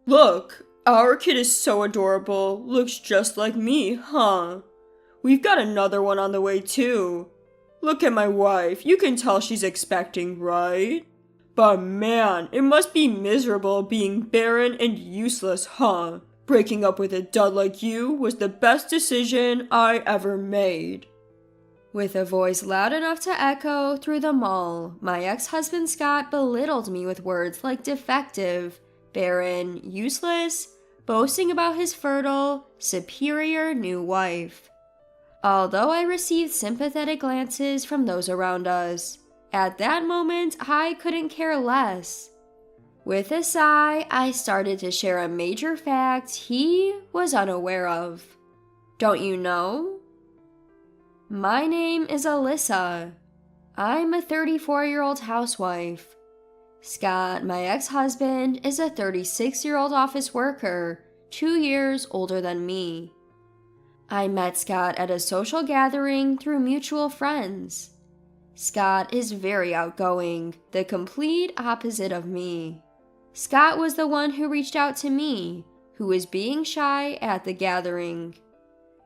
Look, our kid is so adorable. Looks just like me, huh? We've got another one on the way too. Look at my wife. You can tell she's expecting, right? But man, it must be miserable being barren and useless, huh? Breaking up with a dud like you was the best decision I ever made. With a voice loud enough to echo through the mall, my ex-husband Scott belittled me with words like defective, barren, useless, boasting about his fertile, superior new wife. Although I received sympathetic glances from those around us, at that moment I couldn't care less. With a sigh, I started to share a major fact he was unaware of. Don't you know? My name is Alyssa. I'm a 34-year-old housewife. Scott, my ex-husband, is a 36-year-old office worker, 2 years older than me. I met Scott at a social gathering through mutual friends. Scott is very outgoing, the complete opposite of me. Scott was the one who reached out to me, who was being shy at the gathering.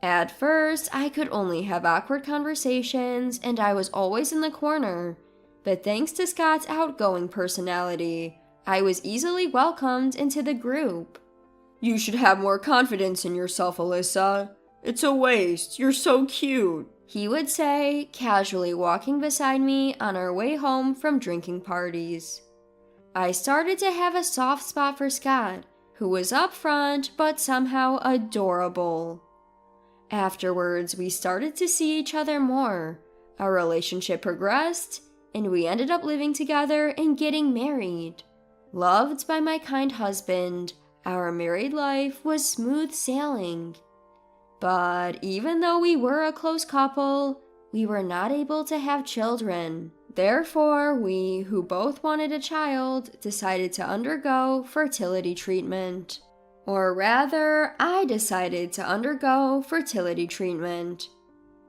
At first, I could only have awkward conversations and I was always in the corner, but thanks to Scott's outgoing personality, I was easily welcomed into the group. You should have more confidence in yourself, Alyssa. It's a waste. You're so cute, he would say, casually walking beside me on our way home from drinking parties. I started to have a soft spot for Scott, who was upfront but somehow adorable. Afterwards, we started to see each other more. Our relationship progressed, and we ended up living together and getting married. Loved by my kind husband, our married life was smooth sailing. But even though we were a close couple, we were not able to have children. Therefore, we, who both wanted a child, decided to undergo fertility treatment. Or rather, I decided to undergo fertility treatment.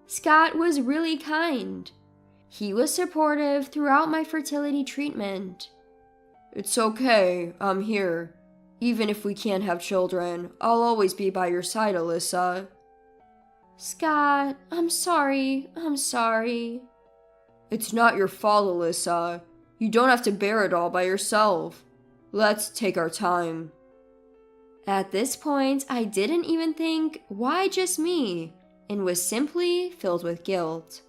Scott was really kind. He was supportive throughout my fertility treatment. It's okay, I'm here. Even if we can't have children, I'll always be by your side, Alyssa. Scott, I'm sorry. It's not your fault, Alyssa. You don't have to bear it all by yourself. Let's take our time. At this point, I didn't even think, why just me? And was simply filled with guilt.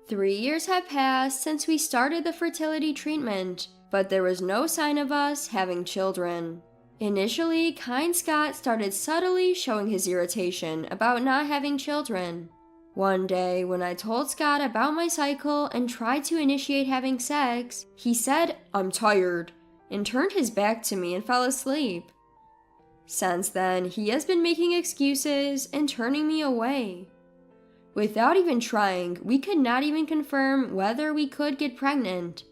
3 years had passed since we started the fertility treatment, but there was no sign of us having children. Initially, kind Scott started subtly showing his irritation about not having children. One day, when I told Scott about my cycle and tried to initiate having sex, he said, "I'm tired," and turned his back to me and fell asleep. Since then, he has been making excuses and turning me away. Without even trying, we could not even confirm whether we could get pregnant.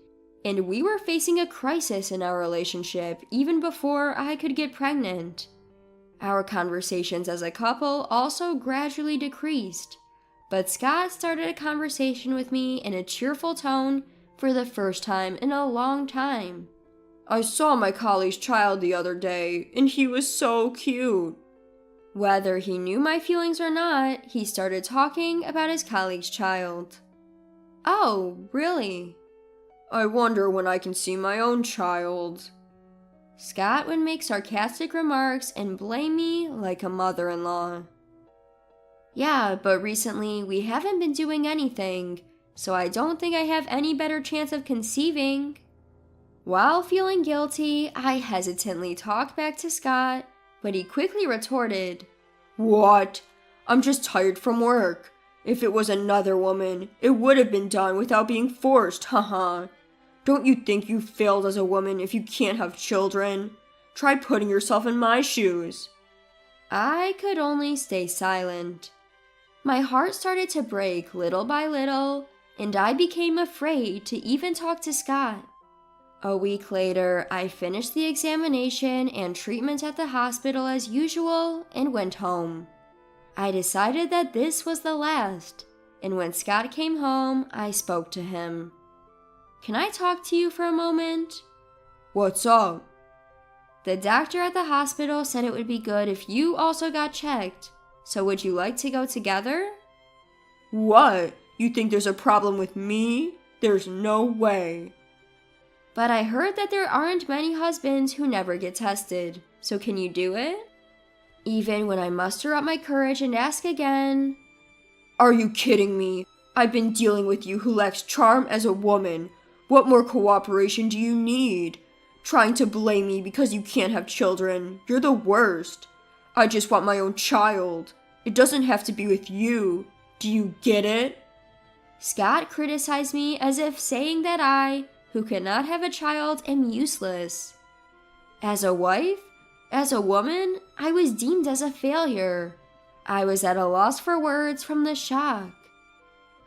And we were facing a crisis in our relationship even before I could get pregnant. Our conversations as a couple also gradually decreased. But Scott started a conversation with me in a cheerful tone for the first time in a long time. I saw my colleague's child the other day, and he was so cute. Whether he knew my feelings or not, he started talking about his colleague's child. Oh, really? I wonder when I can see my own child. Scott would make sarcastic remarks and blame me like a mother-in-law. Yeah, but recently we haven't been doing anything, so I don't think I have any better chance of conceiving. While feeling guilty, I hesitantly talked back to Scott, but he quickly retorted, "What? I'm just tired from work. If it was another woman, it would have been done without being forced, haha. Don't you think you failed as a woman if you can't have children? Try putting yourself in my shoes." I could only stay silent. My heart started to break little by little, and I became afraid to even talk to Scott. A week later, I finished the examination and treatment at the hospital as usual and went home. I decided that this was the last, and when Scott came home, I spoke to him. "Can I talk to you for a moment?" "What's up?" The doctor at the hospital said it would be good if you also got checked. So would you like to go together? What? You think there's a problem with me? There's no way. But I heard that there aren't many husbands who never get tested. So can you do it? Even when I muster up my courage and ask again. Are you kidding me? I've been dealing with you who lacks charm as a woman. What more cooperation do you need? Trying to blame me because you can't have children. You're the worst. I just want my own child. It doesn't have to be with you. Do you get it? Scott criticized me as if saying that I, who cannot have a child, am useless. As a wife, as a woman, I was deemed as a failure. I was at a loss for words from the shock.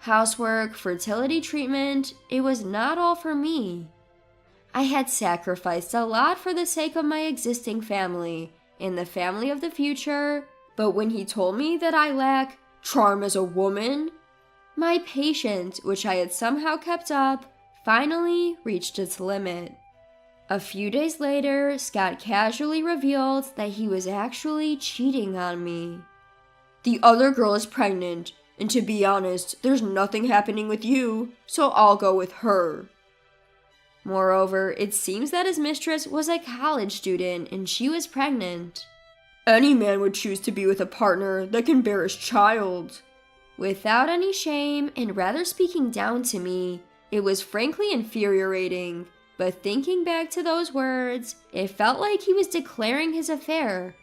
Housework, fertility treatment, it was not all for me. I had sacrificed a lot for the sake of my existing family and the family of the future, but when he told me that I lack charm as a woman, my patience, which I had somehow kept up, finally reached its limit. A few days later, Scott casually revealed that he was actually cheating on me. The other girl is pregnant, and to be honest, there's nothing happening with you, so I'll go with her. Moreover, it seems that his mistress was a college student and she was pregnant. Any man would choose to be with a partner that can bear his child. Without any shame, and rather speaking down to me, it was frankly infuriating, but thinking back to those words, it felt like he was declaring his affair,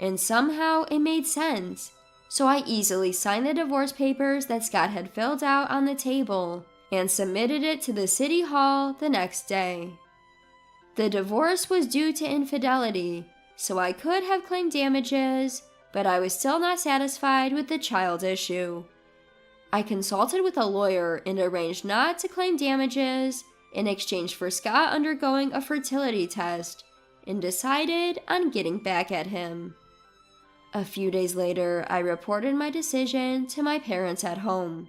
and somehow it made sense, so I easily signed the divorce papers that Scott had filled out on the table, and submitted it to the city hall the next day. The divorce was due to infidelity, so I could have claimed damages, but I was still not satisfied with the child issue. I consulted with a lawyer and arranged not to claim damages in exchange for Scott undergoing a fertility test, and decided on getting back at him. A few days later, I reported my decision to my parents at home.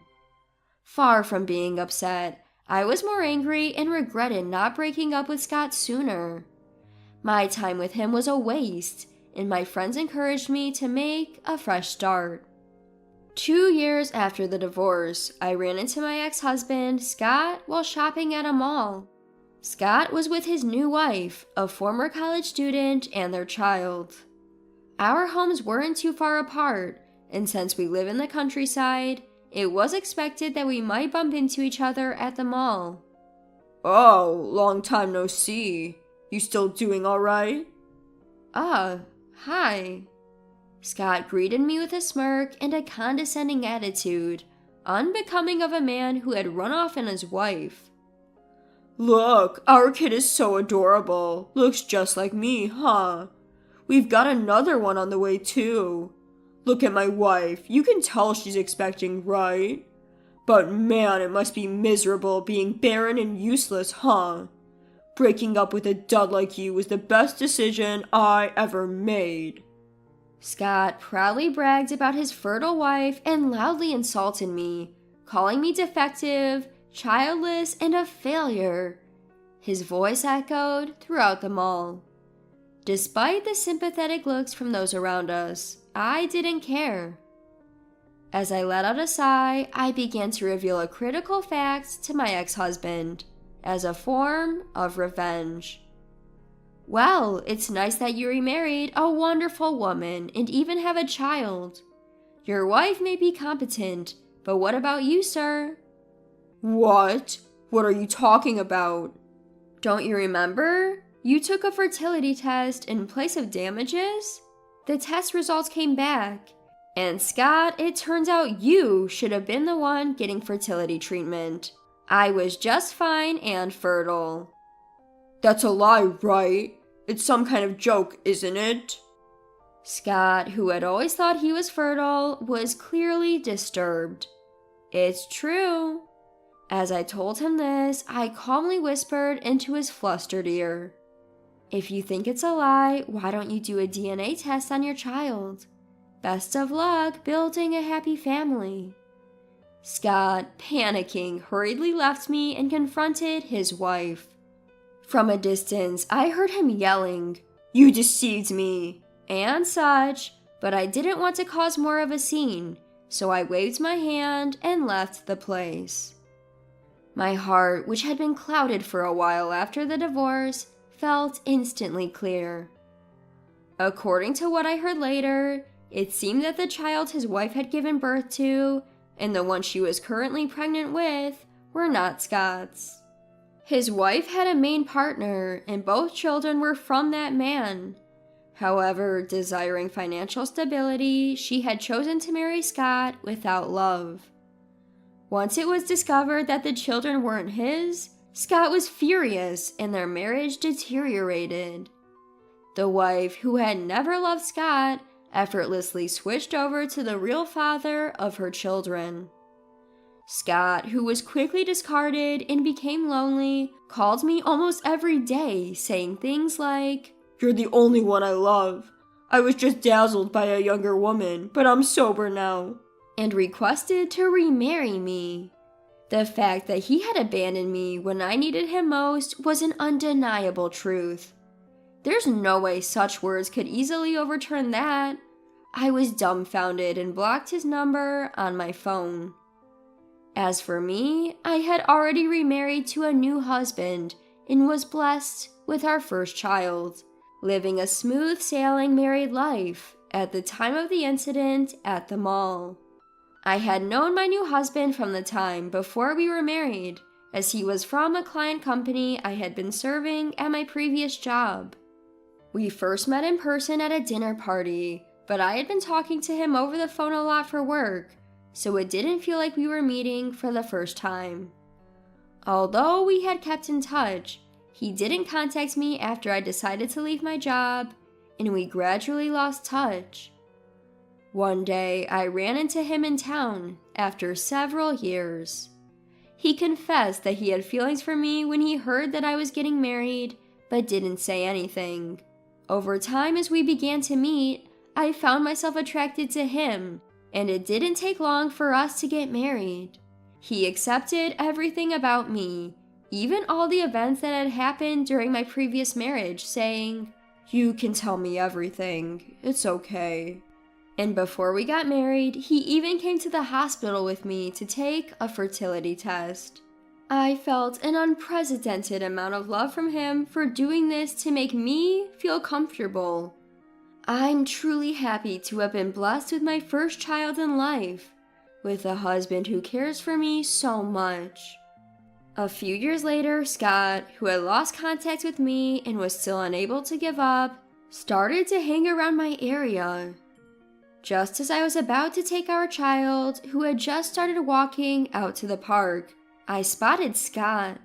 Far from being upset, I was more angry and regretted not breaking up with Scott sooner. My time with him was a waste, and my friends encouraged me to make a fresh start. 2 years after the divorce, I ran into my ex-husband, Scott, while shopping at a mall. Scott was with his new wife, a former college student, and their child. Our homes weren't too far apart, and since we live in the countryside, it was expected that we might bump into each other at the mall. Oh, long time no see. You still doing all right? Hi. Scott greeted me with a smirk and a condescending attitude, unbecoming of a man who had run off on his wife. Look, our kid is so adorable. Looks just like me, huh? We've got another one on the way too. Look at my wife. You can tell she's expecting, right? But man, it must be miserable being barren and useless, huh? Breaking up with a dud like you was the best decision I ever made. Scott proudly bragged about his fertile wife and loudly insulted me, calling me defective, childless, and a failure. His voice echoed throughout the mall. Despite the sympathetic looks from those around us, I didn't care. As I let out a sigh, I began to reveal a critical fact to my ex-husband, as a form of revenge. Well, it's nice that you remarried a wonderful woman and even have a child. Your wife may be competent, but what about you, sir? What? What are you talking about? Don't you remember? You took a fertility test in place of damages? The test results came back. And Scott, it turns out you should have been the one getting fertility treatment. I was just fine and fertile. That's a lie, right? It's some kind of joke, isn't it? Scott, who had always thought he was fertile, was clearly disturbed. It's true. As I told him this, I calmly whispered into his flustered ear. If you think it's a lie, why don't you do a DNA test on your child? Best of luck building a happy family. Scott, panicking, hurriedly left me and confronted his wife. From a distance, I heard him yelling, You deceived me. And such, but I didn't want to cause more of a scene, so I waved my hand and left the place. My heart, which had been clouded for a while after the divorce, felt instantly clear. According to what I heard later, it seemed that the child his wife had given birth to, and the one she was currently pregnant with, were not Scott's. His wife had a main partner, and both children were from that man. However, desiring financial stability, she had chosen to marry Scott without love. Once it was discovered that the children weren't his, Scott was furious and their marriage deteriorated. The wife, who had never loved Scott, effortlessly switched over to the real father of her children. Scott, who was quickly discarded and became lonely, called me almost every day, saying things like, "You're the only one I love. I was just dazzled by a younger woman, but I'm sober now," and requested to remarry me. The fact that he had abandoned me when I needed him most was an undeniable truth. There's no way such words could easily overturn that. I was dumbfounded and blocked his number on my phone. As for me, I had already remarried to a new husband and was blessed with our first child, living a smooth sailing married life at the time of the incident at the mall. I had known my new husband from the time before we were married, as he was from a client company I had been serving at my previous job. We first met in person at a dinner party, but I had been talking to him over the phone a lot for work, so it didn't feel like we were meeting for the first time. Although we had kept in touch, he didn't contact me after I decided to leave my job, and we gradually lost touch. One day, I ran into him in town after several years. He confessed that he had feelings for me when he heard that I was getting married, but didn't say anything. Over time, as we began to meet, I found myself attracted to him, and it didn't take long for us to get married. He accepted everything about me, even all the events that had happened during my previous marriage, saying, "You can tell me everything. It's okay." And before we got married, he even came to the hospital with me to take a fertility test. I felt an unprecedented amount of love from him for doing this to make me feel comfortable. I'm truly happy to have been blessed with my first child in life, with a husband who cares for me so much. A few years later, Scott, who had lost contact with me and was still unable to give up, started to hang around my area. Just as I was about to take our child, who had just started walking, out to the park, I spotted Scott.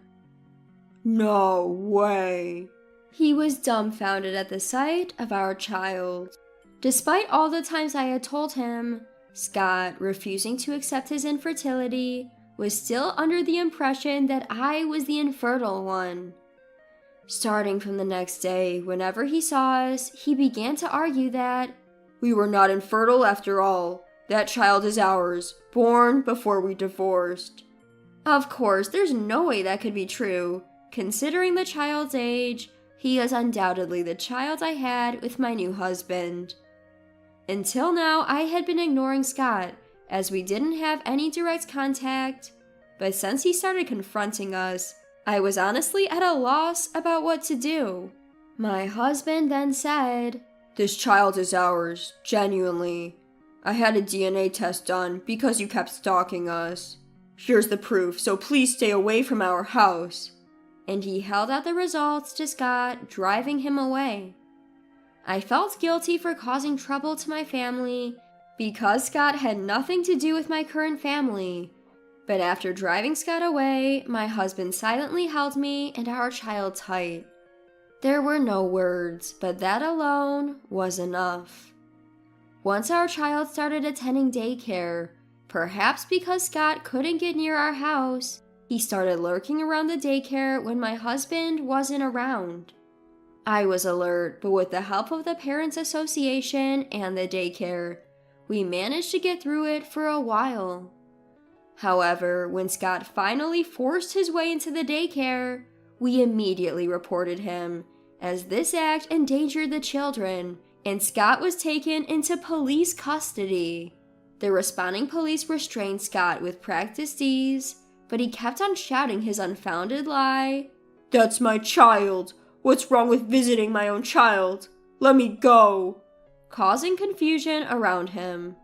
No way. He was dumbfounded at the sight of our child. Despite all the times I had told him, Scott, refusing to accept his infertility, was still under the impression that I was the infertile one. Starting from the next day, whenever he saw us, he began to argue that we were not infertile after all. That child is ours, born before we divorced. Of course, there's no way that could be true. Considering the child's age, he is undoubtedly the child I had with my new husband. Until now, I had been ignoring Scott, as we didn't have any direct contact, but since he started confronting us, I was honestly at a loss about what to do. My husband then said, "This child is ours, genuinely. I had a DNA test done because you kept stalking us. Here's the proof, so please stay away from our house." And he held out the results to Scott, driving him away. I felt guilty for causing trouble to my family because Scott had nothing to do with my current family. But after driving Scott away, my husband silently held me and our child tight. There were no words, but that alone was enough. Once our child started attending daycare, perhaps because Scott couldn't get near our house, he started lurking around the daycare when my husband wasn't around. I was alert, but with the help of the Parents Association and the daycare, we managed to get through it for a while. However, when Scott finally forced his way into the daycare, we immediately reported him, as this act endangered the children, and Scott was taken into police custody. The responding police restrained Scott with practiced ease, but he kept on shouting his unfounded lie. "That's my child! What's wrong with visiting my own child? Let me go!" Causing confusion around him.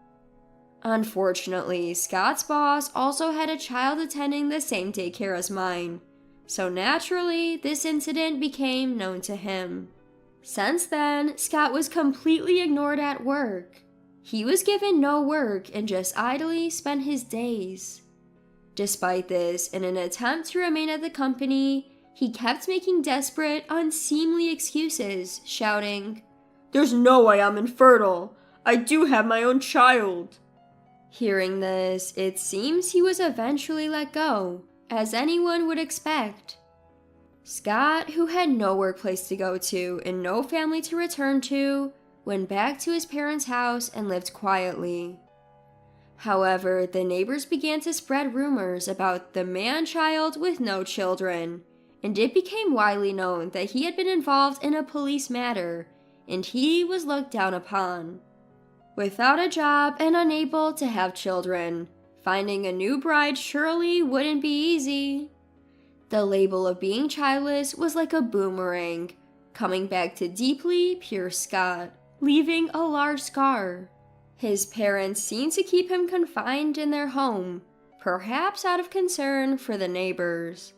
Unfortunately, Scott's boss also had a child attending the same daycare as mine, so naturally, this incident became known to him. Since then, Scott was completely ignored at work. He was given no work and just idly spent his days. Despite this, in an attempt to remain at the company, he kept making desperate, unseemly excuses, shouting, "There's no way I'm infertile. I do have my own child." Hearing this, it seems he was eventually let go, as anyone would expect. Scott, who had no workplace to go to and no family to return to, went back to his parents' house and lived quietly. However, the neighbors began to spread rumors about the man-child with no children, and it became widely known that he had been involved in a police matter, and he was looked down upon. Without a job and unable to have children, finding a new bride surely wouldn't be easy. The label of being childless was like a boomerang, coming back to deeply pure Scott, leaving a large scar. His parents seemed to keep him confined in their home, perhaps out of concern for the neighbors.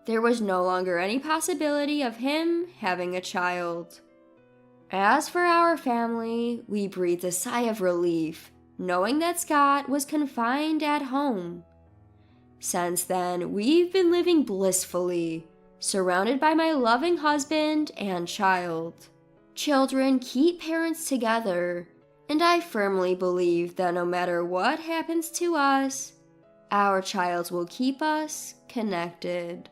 There was no longer any possibility of him having a child. As for our family, we breathed a sigh of relief, knowing that Scott was confined at home. Since then, we've been living blissfully, surrounded by my loving husband and child. Children keep parents together, and I firmly believe that no matter what happens to us, our child will keep us connected.